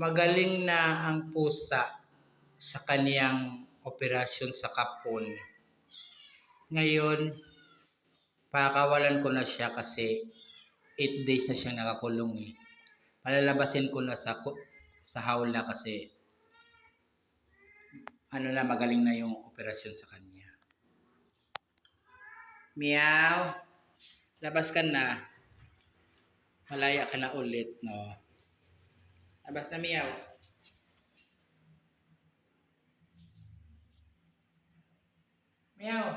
Magaling na ang pusa sa kaniyang operasyon sa kapon. Ngayon, pakakawalan ko na siya kasi 8 days na siyang nakakulong eh. Palalabasin ko na sa hawla kasi magaling na yung operasyon sa kanya. Meow! Labas ka na. Malaya ka na ulit, no? Labas na, meow. Meow!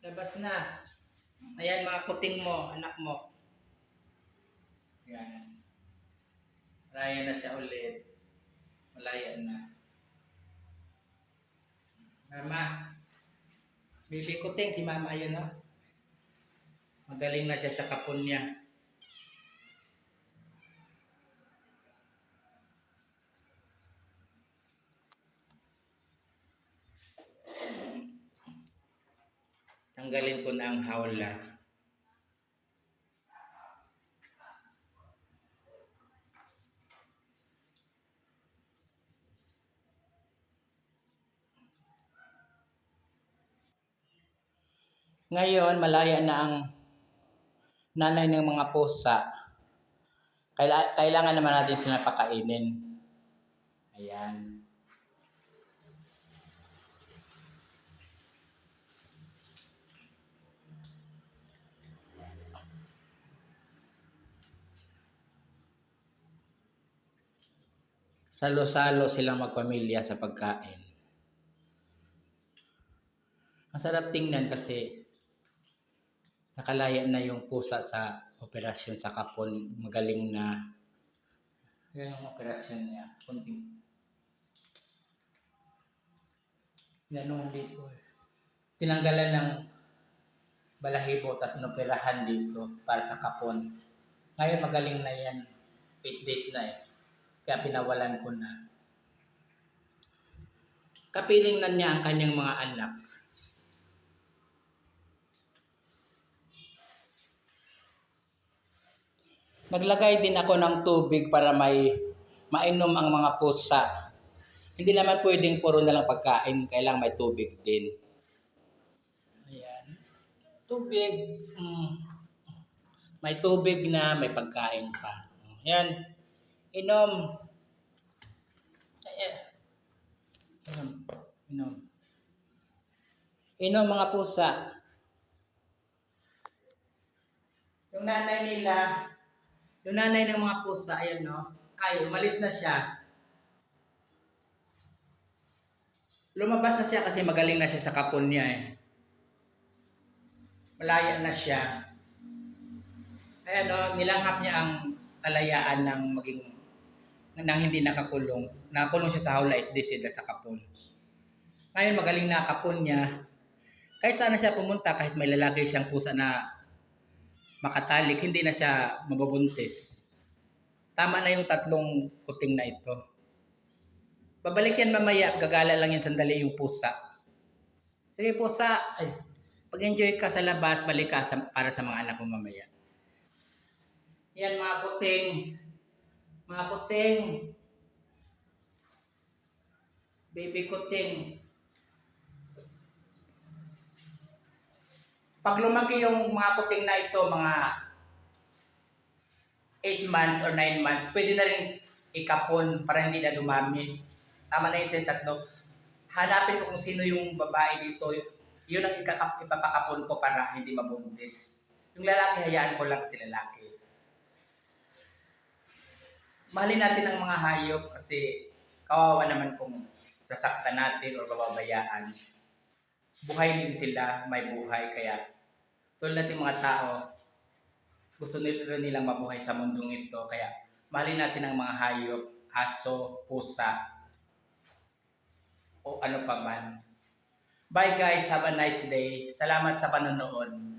Labas na. Ayan mga kuting mo, anak mo. Yan. Malaya na siya ulit. Malaya na. Mama. Baby kuting, si mama ayun, no? Magaling na siya sa kapon niya. Tanggalin ko na ang hawla. Ngayon, malaya na ang nanay ng mga pusa. Kailangan naman natin sila pakainin. Ayan. Salo-salo silang magpamilya sa pagkain. Masarap tingnan kasi nakalaya na yung pusa sa operasyon sa kapon. Magaling na. Yan yung operasyon niya. Kunting. Ganoon dito. Tinanggalan ng balahibo tapos inoperahan dito para sa kapon. Ngayon magaling na yan. 8 days na eh. Kaya pinawalan ko na. Kapiling na niya ang kanyang mga anak. Naglagay din ako ng tubig para mainom ang mga pusa. Hindi naman pwedeng puro na lang pagkain. Kailangan may tubig din. Ayan. Tubig. May tubig na, may pagkain pa. Ayan. Inom. Inom. Inom mga pusa. Yung nanay ng mga pusa, ayan no. Ay, umalis na siya. Lumabas na siya kasi magaling na siya sa kapon niya eh. Malaya na siya. Ayan no, nilanghap niya ang kalayaan ng hindi nakakulong. Nakakulong siya sa hawla 8 days sila sa kapon. Ngayon magaling na kapon niya. Kahit saan na siya pumunta, kahit may lalaki siyang pusa na makatalik, hindi na siya mabubuntis. Tama na yung 3 kuting na ito. Babalik yan mamaya, gagala lang yan sandali yung pusa. Sige pusa, pag-enjoy ka sa labas, balik ka para sa mga anak mo mamaya. Yan mga kuting. Mga kuting. Baby kuting. Pag lumaki yung mga kuting na ito, mga 8 months or 9 months, pwede na rin ikapon para hindi na dumami. Tama na yung 3. Hanapin ko kung sino yung babae dito. Yun ang ipapakapon ko para hindi mabuntis. Yung lalaki, hayaan ko lang si lalaki. Mahalin natin ang mga hayop kasi kawawa naman kung sasaktan natin o bababayaan. Buhay din sila, may buhay. Kaya tulad natin mga tao, gusto nilang mabuhay sa mundong ito. Kaya mahalin natin ang mga hayop, aso, pusa, o ano pa man. Bye guys, have a nice day. Salamat sa panonood.